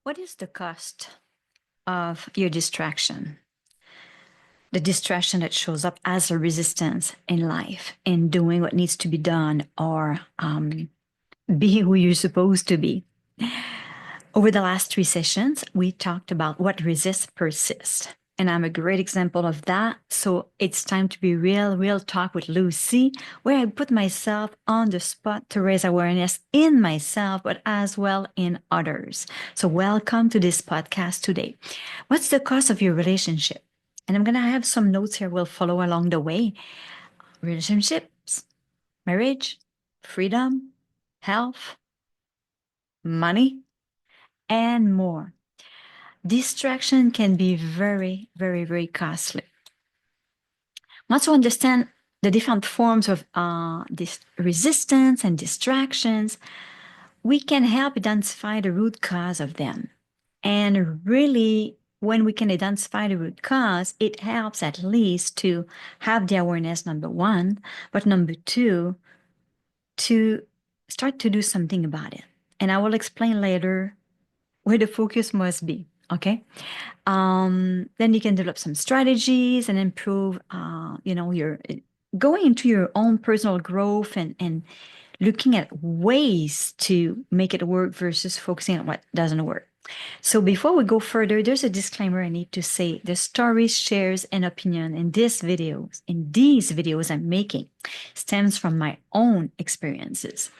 What is the cost of your distraction? The distraction that shows up as a resistance in life, in doing what needs to be done, or being who you're supposed to be. Over the last 3 sessions, we talked about what resists persists. And I'm a great example of that. So it's time to be real talk with Lucie, where I put myself on the spot to raise awareness in myself, but as well in others. So welcome to this podcast today. What's the cost of your relationship? And I'm going to have some notes here we'll follow along the way. Relationships, marriage, freedom, health, money, and more. Distraction can be very costly. Once you understand the different forms of this resistance and distractions, we can help identify the root cause of them. And really, when we can identify the root cause, it helps at least to have the awareness, number one, but number two, to start to do something about it. And I will explain later where the focus must be. Okay. Then you can develop some strategies and improve, your going into your own personal growth and looking at ways to make it work versus focusing on what doesn't work. So before we go further, there's a disclaimer I need to say. The stories, shares, and opinion in these videos I'm making stems from my own experiences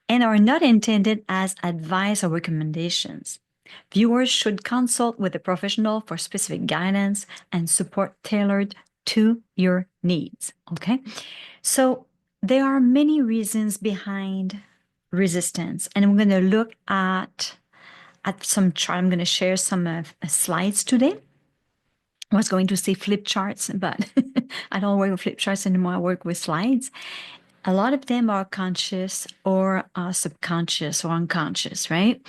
and are not intended as advice or recommendations. Viewers should consult with a professional for specific guidance and support tailored to your needs. Okay? So there are many reasons behind resistance, and we're going to look at some chart. I'm going to share some slides today. I was going to say flip charts, but I don't work with flip charts anymore. I work with slides. A lot of them are conscious or subconscious or unconscious, right?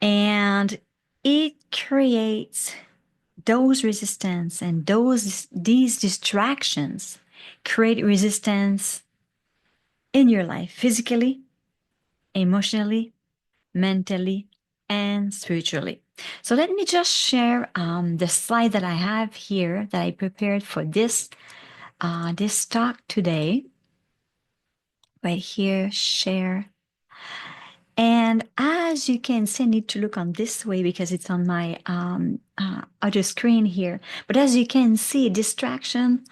And it creates those resistance and these distractions create resistance in your life, physically, emotionally, mentally, and spiritually. So let me just share the slide that I have here that I prepared for this talk today. Right here, share. And as you can see, I need to look on this way because it's on my other screen here. But as you can see, different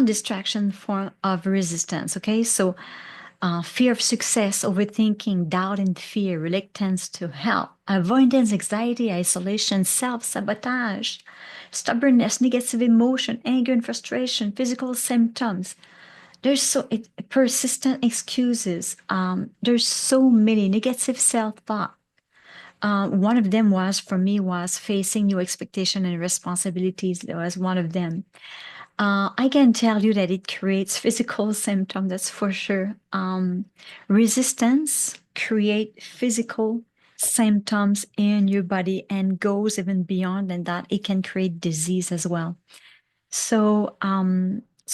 distraction form of resistance. Okay, so fear of success, overthinking, doubt and fear, reluctance to help, avoidance, anxiety, isolation, self-sabotage, stubbornness, negative emotion, anger and frustration, physical symptoms. There's persistent excuses. There's so many negative self-talk. One of them for me was facing new expectation and responsibilities. That was one of them. I can tell you that it creates physical symptoms, that's for sure. Resistance create physical symptoms in your body and goes even beyond than that. It can create disease as well. So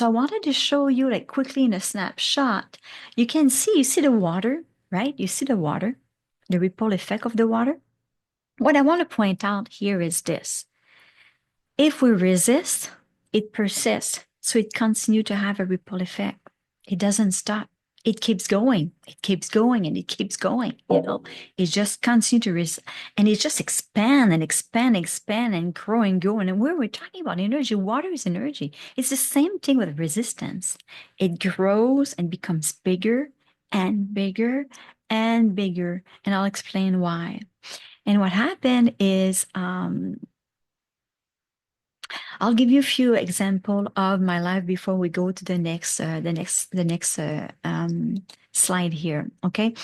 I wanted to show you like quickly in a snapshot. You see the water, right? You see the water, the ripple effect of the water. What I want to point out here is this. If we resist, it persists. So it continues to have a ripple effect. It doesn't stop. It keeps going. It keeps going and it keeps going. It just continues to resist. And it just expand and grow and grow. And where we're talking about energy, water is energy. It's the same thing with resistance. It grows and becomes bigger and bigger and bigger. And I'll explain why. And what happened is, I'll give you a few examples of my life before we go to the next slide here. Okay.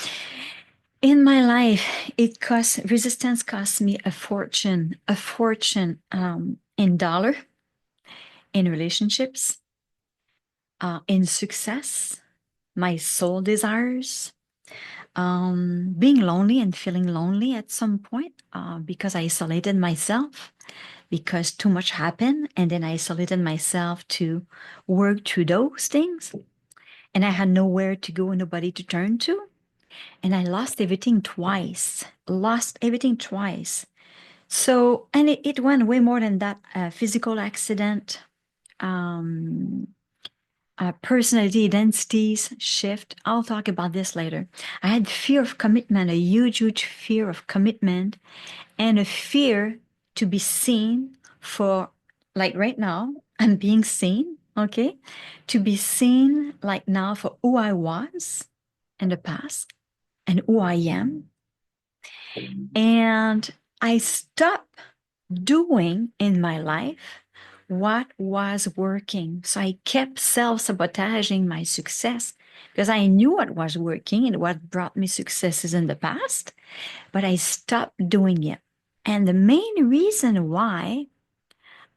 In my life, resistance cost me a fortune in dollar, in relationships, in success, my soul desires, being lonely and feeling lonely at some point because I isolated myself because too much happened, and then I isolated myself to work through those things, and I had nowhere to go and nobody to turn to. and I lost everything twice. Lost everything twice. So, and it went way more than that. Physical accident, um, personality identities shift. I'll talk about this later. I had fear of commitment, a huge, huge fear of commitment, and a fear to be seen for, like right now, I'm being seen, okay? To be seen like now for who I was in the past and who I am. And I stopped doing in my life what was working. So I kept self-sabotaging my success because I knew what was working and what brought me successes in the past, but I stopped doing it. And the main reason why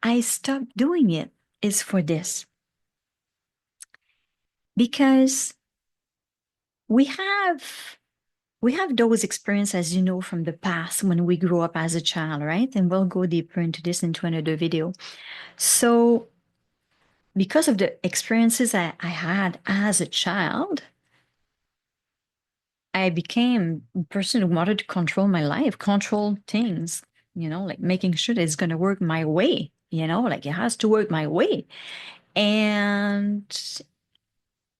I stopped doing it is for this. Because we have those experiences, you know, from the past when we grew up as a child, right? And we'll go deeper into this into another video. So because of the experiences I had as a child, I became a person who wanted to control my life, control things, you know, like making sure that it's going to work my way, you know, like it has to work my way. And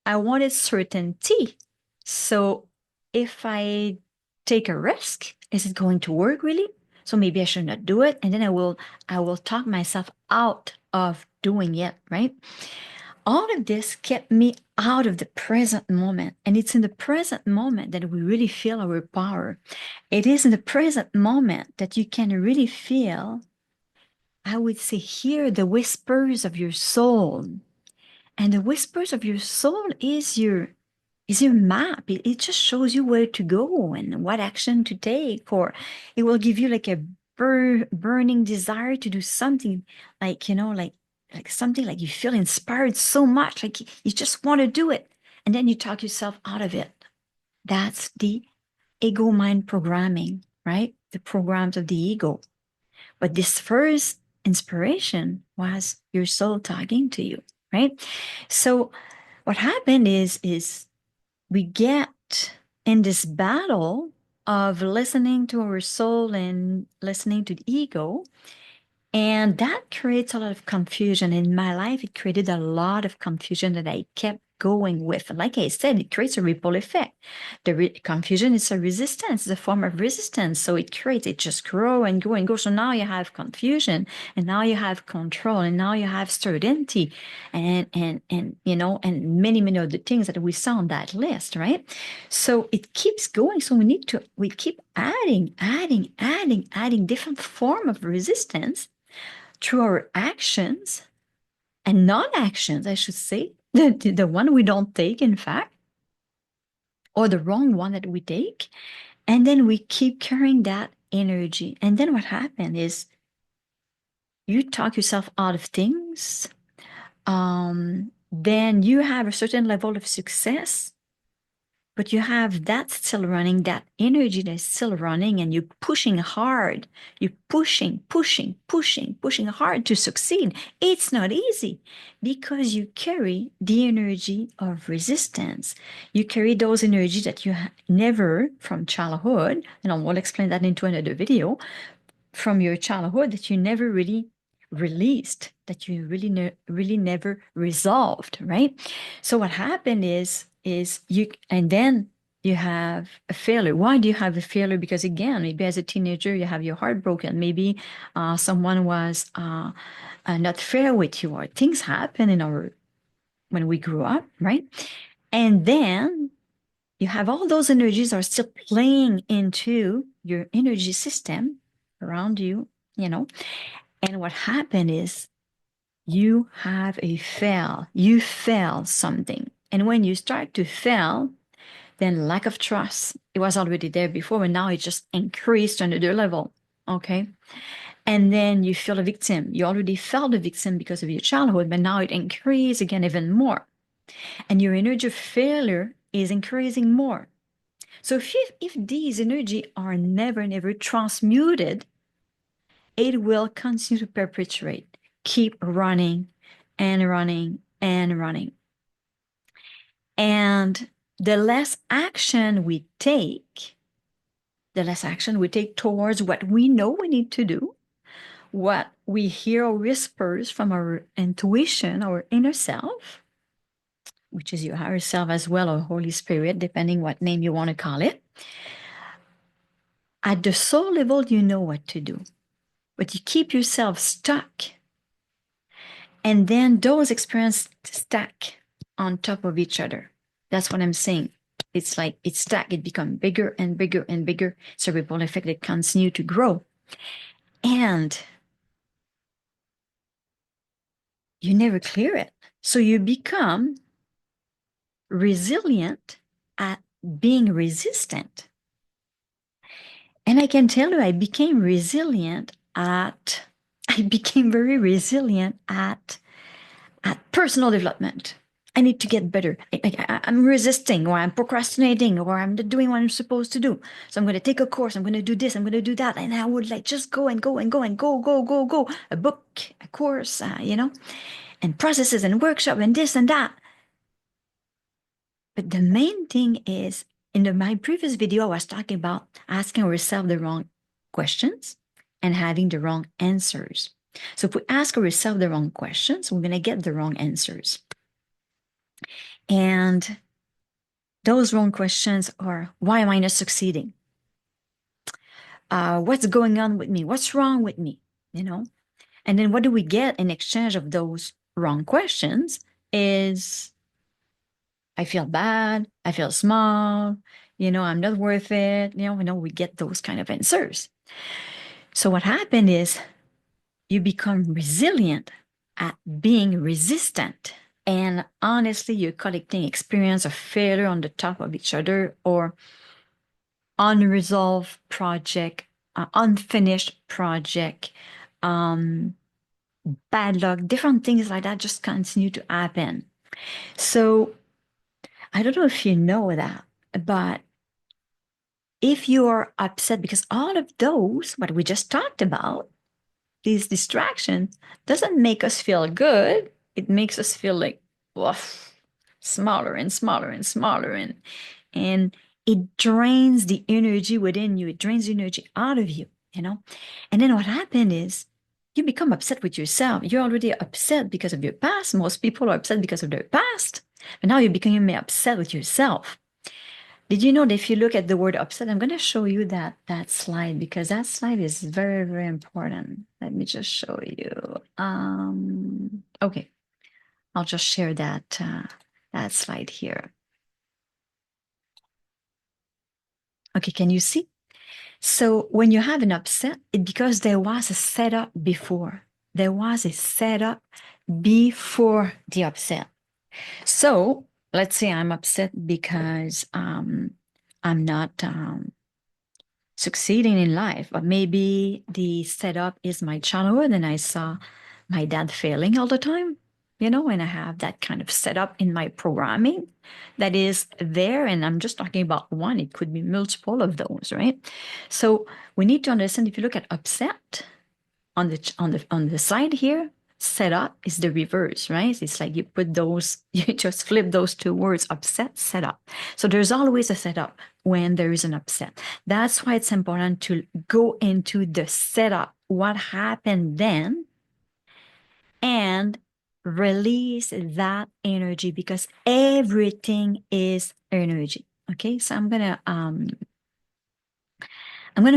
I wanted certainty. So if I take a risk, is it going to work really? So maybe I should not do it. And then I will talk myself out of doing it, right? All of this kept me out of the present moment. And it's in the present moment that we really feel our power. It is in the present moment that you can really feel, I would say, hear the whispers of your soul. And the whispers of your soul is your map. It just shows you where to go and what action to take, or it will give you like a burning desire to do something, like, you know, like something like you feel inspired so much, like you just want to do it. And then you talk yourself out of it. That's the ego mind programming, right? The programs of the ego. But this first inspiration was your soul talking to you, right? So what happened is we get in this battle of listening to our soul and listening to the ego. And that creates a lot of confusion. In my life, it created a lot of confusion that I kept going with. And like I said, it creates a ripple effect. The confusion is a resistance, it's a form of resistance. So it just grow and go and go. So now you have confusion, and now you have control, and now you have certainty, and you know, and many, many other things that we saw on that list, right? So it keeps going. So we keep adding different form of resistance through our actions and non-actions, I should say, the one we don't take, in fact, or the wrong one that we take. And then we keep carrying that energy. And then what happens is you talk yourself out of things. Then you have a certain level of success, but you have that still running, that energy that's still running, and you're pushing hard. You're pushing hard to succeed. It's not easy because you carry the energy of resistance. You carry those energies that you never from childhood, and I will explain that into another video, from your childhood that you never really released, that you really never resolved, right? So what happened is you, and then you have a failure. Why do you have a failure? Because again, maybe as a teenager you have your heart broken. Maybe someone was not fair with you, or things happen in our when we grew up, right? And then you have all those energies are still playing into your energy system around you, you know. And what happened is you have you fail something. And when you start to fail, then lack of trust, it was already there before, and now it just increased to another level. Okay. And then you feel a victim. You already felt a victim because of your childhood, but now it increased again even more. And your energy of failure is increasing more. So if these energy are never transmuted, it will continue to perpetuate, keep running and running and running. And the less action we take, towards what we know we need to do, what we hear or whispers from our intuition, our inner self, which is your higher self as well, or Holy Spirit, depending what name you want to call it. At the soul level, you know what to do, but you keep yourself stuck. And then those experiences stack on top of each other. That's what I'm saying. It's like it's stacked, it becomes bigger and bigger and bigger. It's a ripple effect that continues to grow. And you never clear it. So you become resilient at being resistant. And I can tell you, I became very resilient at personal development. I need to get better. I'm resisting, or I'm procrastinating, or I'm not doing what I'm supposed to do. So I'm going to take a course. I'm going to do this. I'm going to do that. And I would like just go and go and go and go, go, go, go. A book, a course, and processes and workshop and this and that. But the main thing is, my previous video, I was talking about asking ourselves the wrong questions and having the wrong answers. So if we ask ourselves the wrong questions, we're going to get the wrong answers. And those wrong questions are, why am I not succeeding? What's going on with me? What's wrong with me? And then what do we get in exchange of those wrong questions is, I feel bad. I feel small. I'm not worth it. We get those kind of answers. So what happened is you become resilient at being resistant. And honestly, you're collecting experience of failure on the top of each other, or unresolved project, unfinished project, bad luck, different things like that just continue to happen. So I don't know if you know that, but if you are upset, because all of those, what we just talked about, these distractions, doesn't make us feel good. It makes us feel like, woof, smaller and smaller and smaller. And it drains the energy within you. It drains the energy out of you, And then what happened is you become upset with yourself. You're already upset because of your past. Most people are upset because of their past. But now you're becoming upset with yourself. Did you know that if you look at the word upset, I'm going to show you that slide, because that slide is very, very important. Let me just show you. Okay, I'll just share that slide here. Okay, can you see? So when you have an upset, it's because there was a setup before. There was a setup before the upset. So let's say I'm upset because I'm not succeeding in life, but maybe the setup is my childhood and I saw my dad failing all the time, and I have that kind of setup in my programming that is there. And I'm just talking about one, it could be multiple of those, right? So we need to understand, if you look at upset on the side here, setup is the reverse, right? It's like you just flip those two words, upset, setup. So there's always a setup when there is an upset. That's why it's important to go into the setup, what happened then, and release that energy, because everything is energy. Okay, so I'm gonna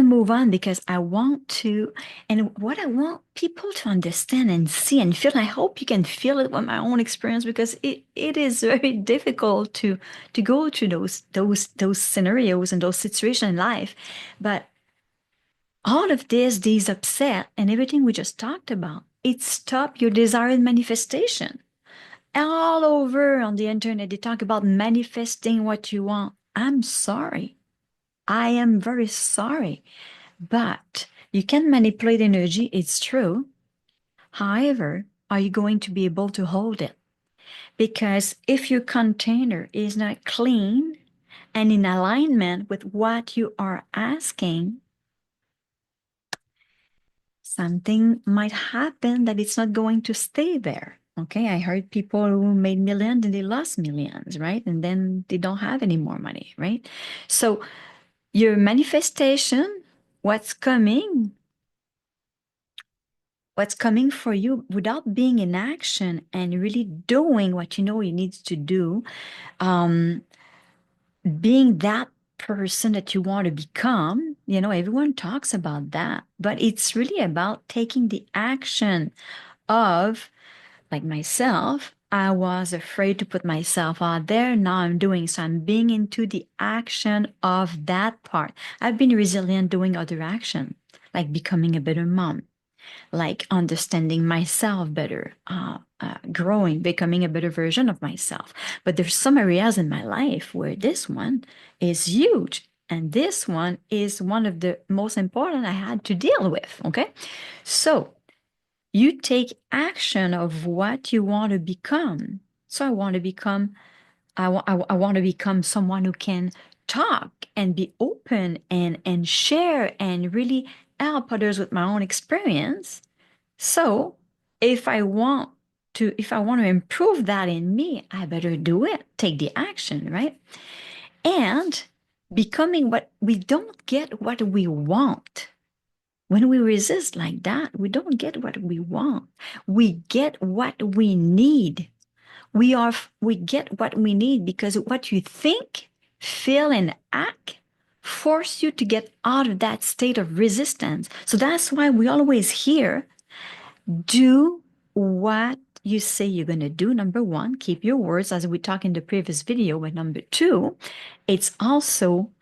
move on, because I want to, and what I want people to understand and see and feel, and I hope you can feel it with my own experience, because it is very difficult to go through those scenarios and those situations in life. But all of these upset and everything we just talked about, it stops your desired manifestation. All over on the internet, they talk about manifesting what you want. I'm sorry. I am very sorry. But you can manipulate energy, it's true. However, are you going to be able to hold it? Because if your container is not clean and in alignment with what you are asking, something might happen that it's not going to stay there. Okay, I heard people who made millions and they lost millions, right? And then they don't have any more money, right? So your manifestation, what's coming for you without being in action and really doing what you know you need to do, um, being that person that you want to become, everyone talks about that, but it's really about taking the action of, like myself, I was afraid to put myself out there. Now I'm doing so. I'm being into the action of that part. I've been resilient doing other action, like becoming a better mom, like understanding myself better, growing, becoming a better version of myself. But there's some areas in my life where this one is huge. And this one is one of the most important I had to deal with. Okay. So you take action of what you want to become. So I want to become someone who can talk and be open and share and really help others with my own experience. So if I want to improve that in me, I better do it, take the action, right? And becoming what we don't get what we want. When we resist like that, we don't get what we want. We get what we need. We get what we need because what you think, feel, and act force you to get out of that state of resistance. So that's why we always hear, do what you say you're going to do. Number one, keep your words, as we talked in the previous video. But number two, it's also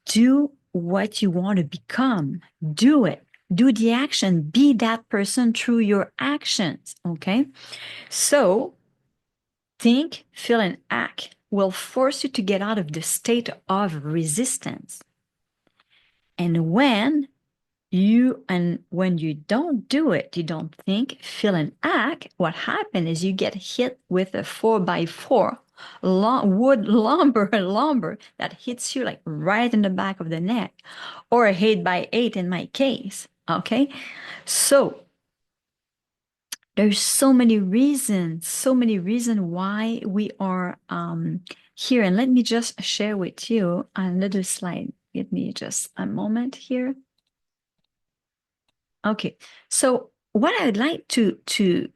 do what you want to become. Do it. Do the action. Be that person through your actions. Okay. So think, feel, and act will force you to get out of the state of resistance. And when you don't do it, you don't think, feel, and act, what happens is you get hit with a 4x4 wood lumber that hits you like right in the back of the neck, or a 8x8 in my case. Okay. So there's so many reasons why we are here. And let me just share with you another slide. Give me just a moment here. Okay, so what I would like to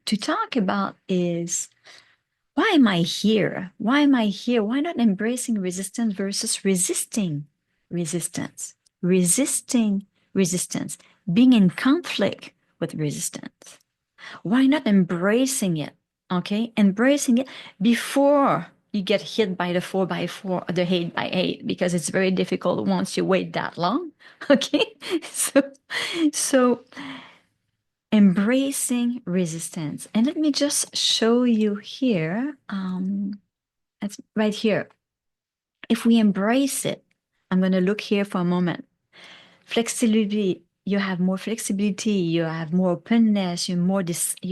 talk about is, why am I here? Why am I here? Why not embracing resistance versus resisting resistance? Resisting resistance, being in conflict with resistance. Why not embracing it? Okay, embracing it before you get hit by the 4x4 or the 8x8, because it's very difficult once you wait that long. Okay, so embracing resistance. And let me just show you here. That's right here. If we embrace it, I'm going to look here for a moment. Flexibility, you have more flexibility, you have more openness, you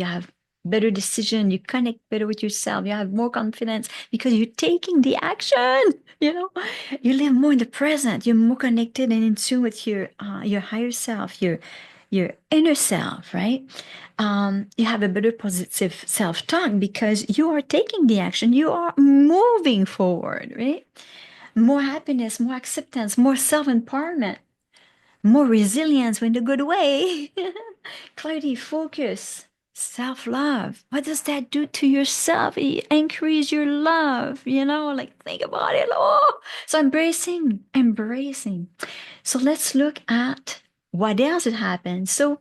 have better decision, you connect better with yourself, you have more confidence because you're taking the action. You know, you live more in the present, you're more connected and in tune with your higher self, your inner self, right? You have a better positive self-talk because you are taking the action, you are moving forward, right? More happiness, more acceptance, more self-empowerment, more resilience in a good way. Clarity, focus, self-love. What does that do to yourself? It increase your love, like think about it. Oh, so embracing. So let's look at what else had happened. So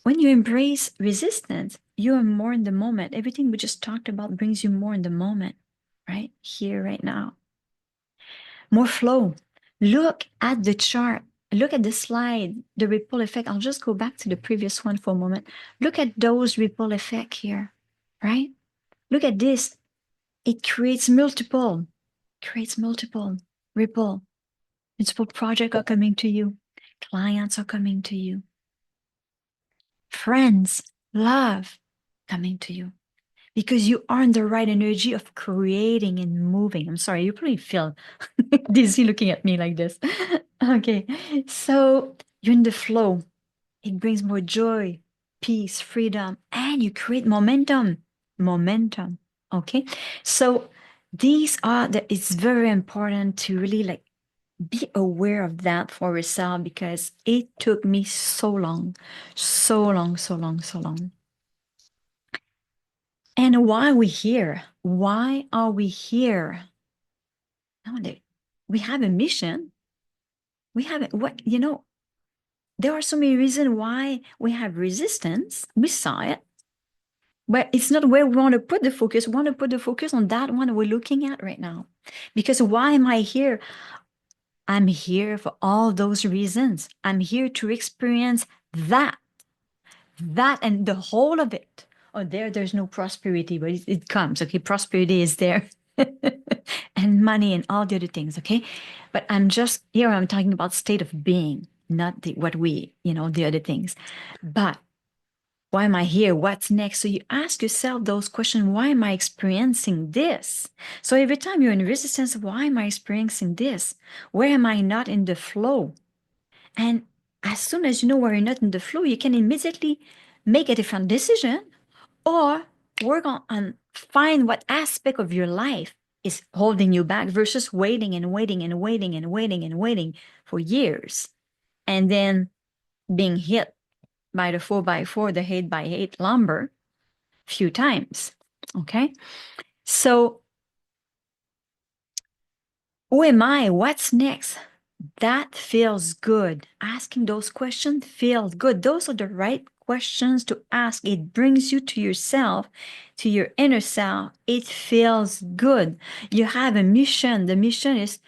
when you embrace resistance, you are more in the moment. Everything we just talked about brings you more in the moment, right? Here, right now. More flow. Look at the chart. Look at the slide, the ripple effect. I'll just go back to the previous one for a moment. Look at those ripple effect here, right? Look at this. It creates multiple ripple. Multiple projects are coming to you. Clients are coming to you. Friends, love coming to you. Because you are in the right energy of creating and moving. I'm sorry, you probably feel dizzy looking at me like this. Okay, so you're in the flow. It brings more joy, peace, freedom, and you create momentum. momentum. Okay. So it's very important to really like be aware of that for yourself because it took me so long, so long, so long, so long. And why are we here? Why are we here? We have a mission. We have there are so many reasons why we have resistance. We saw it, but it's not where we want to put the focus. We want to put the focus on that one we're looking at right now. Because why am I here? I'm here for all those reasons. I'm here to experience that and the whole of it. Oh, there's no prosperity, but it comes. Okay, prosperity is there, and money and all the other things. Okay, but I'm just here. I'm talking about state of being, not the other things. But why am I here? What's next? So you ask yourself those questions. Why am I experiencing this? So every time you're in resistance, why am I experiencing this? Where am I not in the flow? And as soon as you know where you're not in the flow, you can immediately make a different decision or work on find what aspect of your life is holding you back versus waiting and waiting and waiting and waiting and waiting for years. And then being hit by the 4x4, the 8x8 lumber few times. Okay. So who am I? What's next? That feels good. Asking those questions feels good. Those are the right questions to ask. It brings you to yourself, to your inner self. It feels good. You have a mission. The mission is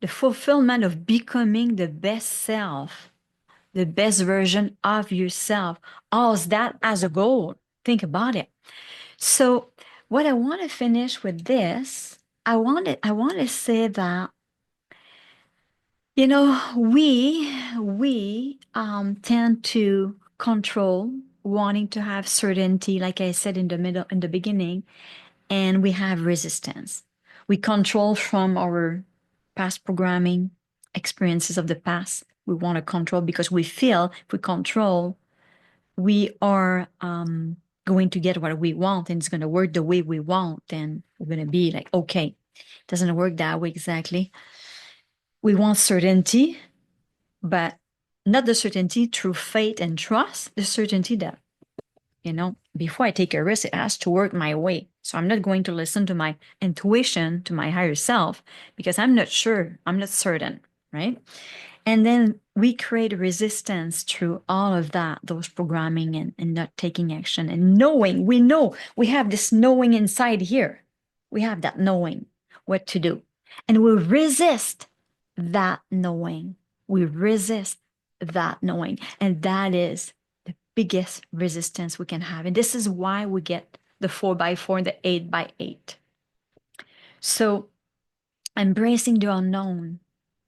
the fulfillment of becoming the best self, the best version of yourself. All that as a goal. Think about it. So, what I want to finish with this, I want to say that we tend to control, wanting to have certainty, like I said in the beginning, and we have resistance. We control from our past programming, experiences of the past. We want to control because we feel if we control, we are going to get what we want and it's going to work the way we want. And we're going to be like, okay, it doesn't work that way exactly. We want certainty, but not the certainty through faith and trust, the certainty that, before I take a risk, it has to work my way. So I'm not going to listen to my intuition, to my higher self, because I'm not sure, I'm not certain, right? And then we create resistance through all of that, those programming and not taking action and knowing, we have this knowing inside here. We have that knowing what to do. And we resist that knowing. We resist that knowing. And that is the biggest resistance we can have. And this is why we get the 4x4 and the 8x8. So embracing the unknown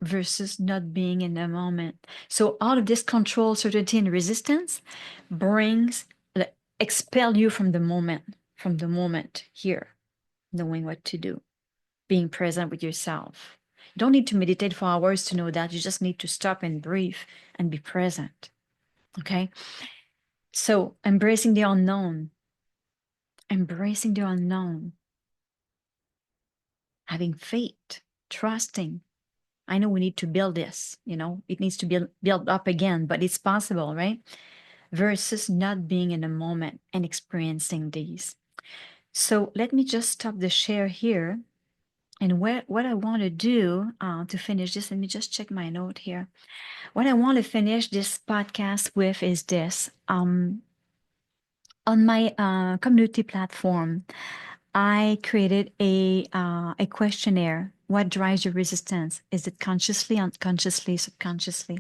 versus not being in the moment. So all of this control, certainty, and resistance brings, expel you from the moment here, knowing what to do, being present with yourself. You don't need to meditate for hours to know that. You just need to stop and breathe and be present. Okay. So embracing the unknown, having faith, trusting. I know we need to build this, it needs to be built up again, but it's possible, right? Versus not being in the moment and experiencing these. So let me just stop the share here. And what I want to do to finish this, let me just check my note here. What I want to finish this podcast with is this. On my community platform, I created a questionnaire. What drives your resistance? Is it consciously, unconsciously, subconsciously?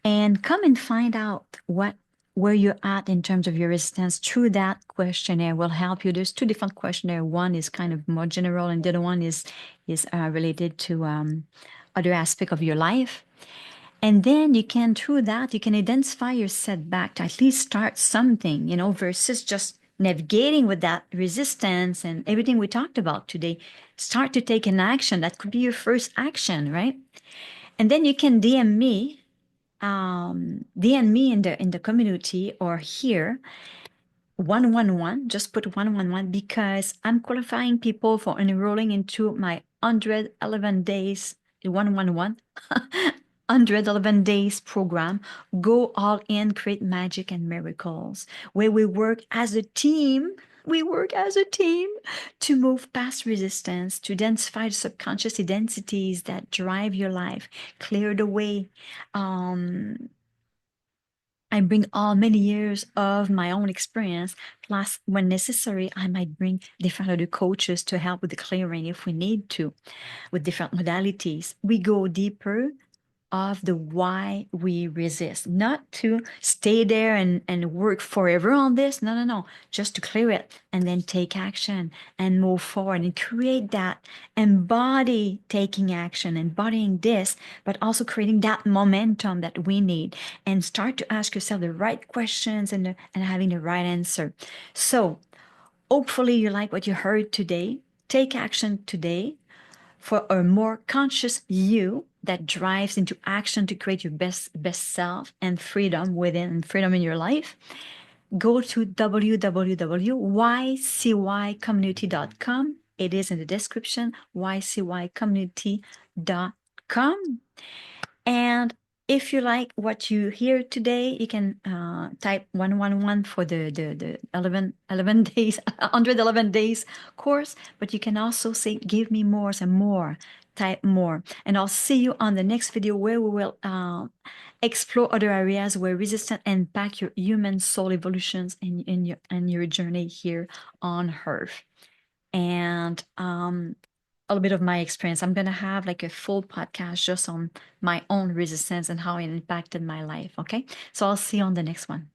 And come and find out where you're at in terms of your resistance through that questionnaire will help you. There's two different questionnaire. One is kind of more general, and the other one is related to other aspect of your life. And then through that, you can identify your setback to at least start something, versus just navigating with that resistance and everything we talked about today. Start to take an action. That could be your first action, right? And then you can DM me in the community or here, 111, just put 111 because I'm qualifying people for enrolling into my 111 days, 111, 111 days program, Go All In, Create Magic and Miracles, where we work as a team. We work as a team to move past resistance, to identify the subconscious identities that drive your life, clear the way, I bring all many years of my own experience, plus, when necessary, I might bring different other coaches to help with the clearing if we need to, with different modalities. We go deeper of the why we resist, not to stay there and work forever on this. No, no, no. Just to clear it and then take action and move forward and create that, embody taking action, embodying this, but also creating that momentum that we need and start to ask yourself the right questions and having the right answer. So hopefully you like what you heard today. Take action today for a more conscious you that drives into action to create your best self and freedom within and freedom in your life. Go to www.ycycommunity.com. It is in the description, ycycommunity.com. And if you like what you hear today, you can type 111 for the 11 days, 111 days course, but you can also say, give me more, some more, type more. And I'll see you on the next video where we will explore other areas where resistance impact your human soul evolutions in your journey here on Earth. And a little bit of my experience. I'm going to have like a full podcast just on my own resistance and how it impacted my life. Okay. So I'll see you on the next one.